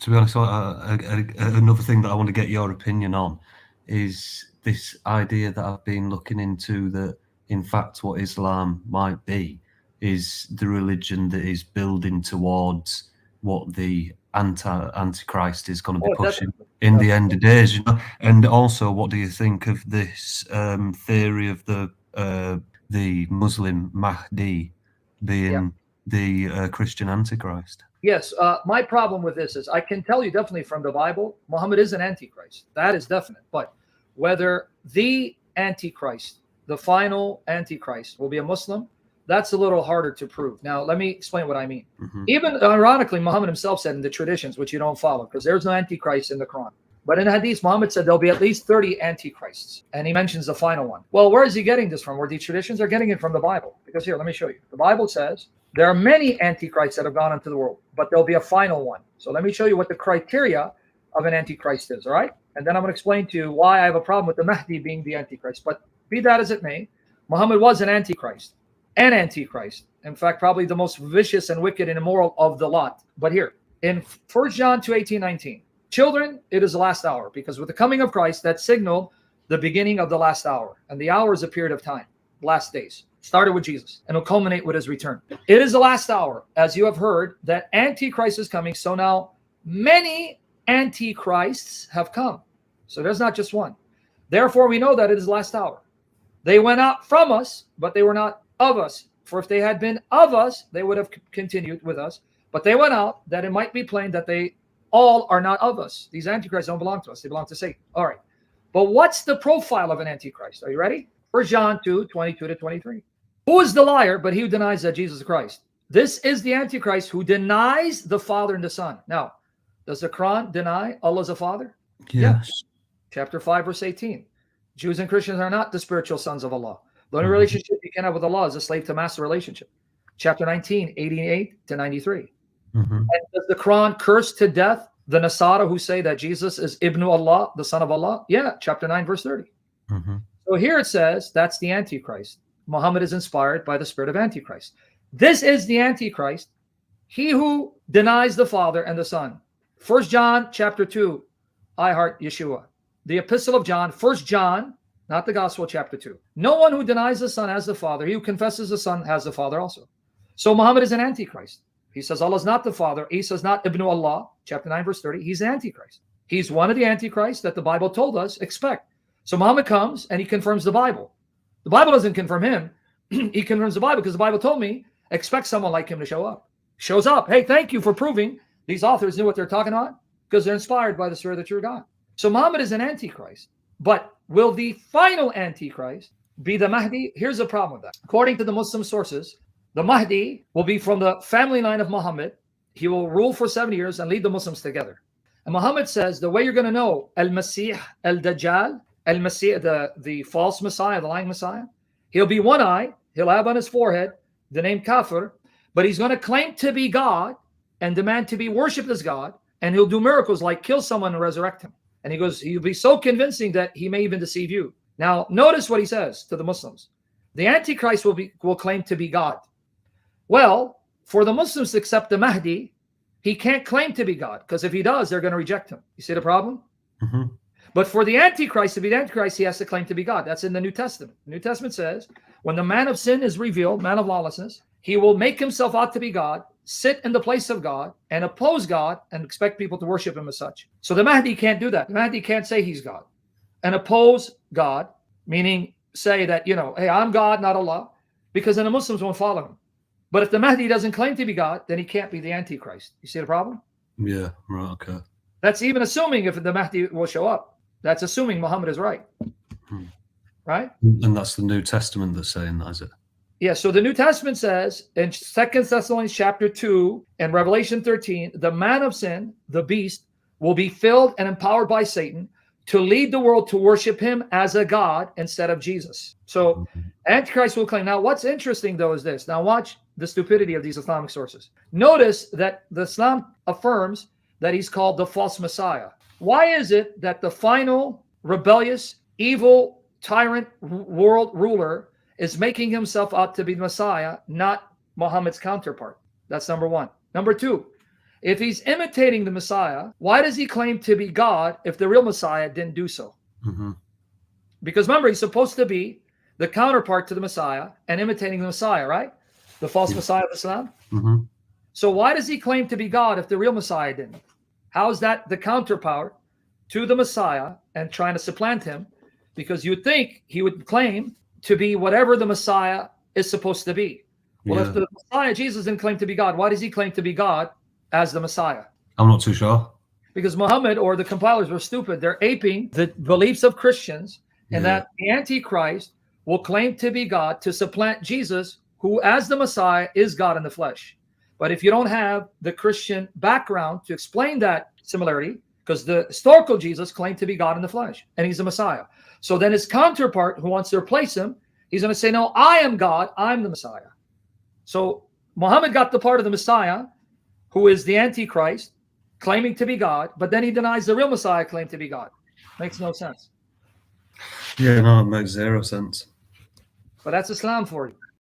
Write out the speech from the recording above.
To be honest, another thing that I want to get your opinion on is this idea that I've been looking into, that in fact what Islam might be is the religion that is building towards what the Antichrist is going to be pushing in the end of days. You know? And also, what do you think of this theory of the Muslim Mahdi being the Christian Antichrist? Yes, my problem with this is I can tell you definitely from the Bible, Muhammad is an Antichrist. That is definite. But whether the Antichrist, the final Antichrist, will be a Muslim, that's a little harder to prove. Now, let me explain what I mean. Even ironically, Muhammad himself said in the traditions, which you don't follow, because there's no Antichrist in the Quran. But in Hadith, Muhammad said there'll be at least 30 Antichrists. And he mentions the final one. Well, where is he getting this from? Where these traditions are getting it from the Bible. Because here, let me show you. The Bible says there are many Antichrists that have gone into the world, but there'll be a final one. So let me show you what the criteria of an Antichrist is, all right? And then I'm going to explain to you why I have a problem with the Mahdi being the Antichrist. But be that as it may, Muhammad was an Antichrist. An Antichrist. In fact, probably the most vicious and wicked and immoral of the lot. But here, in 1 John 2:18-19, children, it is the last hour, because with the coming of Christ, that signaled the beginning of the last hour. And the hour is a period of time, last days. Started with Jesus, and will culminate with his return. It is the last hour, as you have heard, that Antichrist is coming. So now many Antichrists have come. So there's not just one. Therefore, we know that it is the last hour. They went out from us, but they were not of us. For if they had been of us, they would have continued with us. But they went out, that it might be plain that they all are not of us. These Antichrists don't belong to us. They belong to Satan. All right. But what's the profile of an Antichrist? Are you ready? 1 John 2:22-23. Who is the liar but he who denies that Jesus is Christ? This is the Antichrist who denies the Father and the Son. Now, does the Quran deny Allah is a Father? Yes. Yeah. Chapter 5, verse 18. Jews and Christians are not the spiritual sons of Allah. The only relationship you can have with Allah is a slave to master relationship. Chapter 19, 88-93. And does the Quran curse to death the Nasara who say that Jesus is Ibn Allah, the son of Allah? Yeah, chapter 9, verse 30. So here it says that's the Antichrist. Muhammad is inspired by the spirit of Antichrist. This is the Antichrist, he who denies the Father and the Son. 1 John chapter 2, I heart Yeshua. The Epistle of John, 1 John, not the Gospel, chapter 2. No one who denies the Son has the Father. He who confesses the Son has the Father also. So Muhammad is an Antichrist. He says Allah is not the Father. Isa is not Ibn Allah, chapter 9, verse 30. He's an Antichrist. He's one of the Antichrists that the Bible told us expect. So Muhammad comes and he confirms the Bible. The Bible doesn't confirm him. He confirms the Bible because the Bible told me expect someone like him to show up. Shows up. Hey, thank you for proving these authors knew what they're talking about because they're inspired by the Spirit of the true God. So Muhammad is an Antichrist. But will the final Antichrist be the Mahdi? Here's the problem with that. According to the Muslim sources, the Mahdi will be from the family line of Muhammad. He will rule for 70 years and lead the Muslims together. And Muhammad says the way you're going to know Al-Masih, Al-Dajjal, Al-Masih, the false Messiah, the lying Messiah, he'll be one eye, he'll have on his forehead the name Kafir, but he's going to claim to be God and demand to be worshipped as God, and he'll do miracles like kill someone and resurrect him. And he goes, he'll be so convincing that he may even deceive you. Now, notice what he says to the Muslims. The Antichrist will claim to be God. Well, for the Muslims to accept the Mahdi, he can't claim to be God, because if he does, they're going to reject him. You see the problem? But for the Antichrist to be the Antichrist, he has to claim to be God. That's in the New Testament. The New Testament says, when the man of sin is revealed, man of lawlessness, he will make himself out to be God, sit in the place of God, and oppose God, and expect people to worship him as such. So the Mahdi can't do that. The Mahdi can't say he's God and oppose God, meaning say that, hey, I'm God, not Allah, because then the Muslims won't follow him. But if the Mahdi doesn't claim to be God, then he can't be the Antichrist. You see the problem? Yeah, right, okay. That's even assuming if the Mahdi will show up. That's assuming Muhammad is right. Right? And that's the New Testament that's saying that, is it? Yeah, so the New Testament says in 2 Thessalonians chapter 2 and Revelation 13, the man of sin, the beast, will be filled and empowered by Satan to lead the world to worship him as a God instead of Jesus. So Antichrist will claim. Now, what's interesting, though, is this. Now, watch the stupidity of these Islamic sources. Notice that the Islam affirms that he's called the false Messiah. Why is it that the final rebellious, evil, tyrant world ruler is making himself out to be the Messiah, not Muhammad's counterpart? That's number one. Number two, If he's imitating the Messiah, why does he claim to be God if the real Messiah didn't do so? Because remember, he's supposed to be the counterpart to the Messiah and imitating the Messiah, right? The false Messiah of Islam. So why does he claim to be God if the real Messiah didn't? How is that the counterpart to the Messiah and trying to supplant him? Because you'd think he would claim to be whatever the Messiah is supposed to be. Well, if the Messiah, Jesus, didn't claim to be God, why does he claim to be God as the Messiah? I'm not too sure. Because Muhammad or the compilers were stupid. They're aping the beliefs of Christians and that the Antichrist will claim to be God to supplant Jesus, who as the Messiah is God in the flesh. But if you don't have the Christian background to explain that similarity, because the historical Jesus claimed to be God in the flesh and he's the Messiah. So then his counterpart who wants to replace him, he's going to say, no, I am God, I'm the Messiah. So Muhammad got the part of the Messiah, who is the Antichrist, claiming to be God, but then he denies the real Messiah claimed to be God. Makes no sense. Yeah, no, it makes zero sense. But that's Islam for you.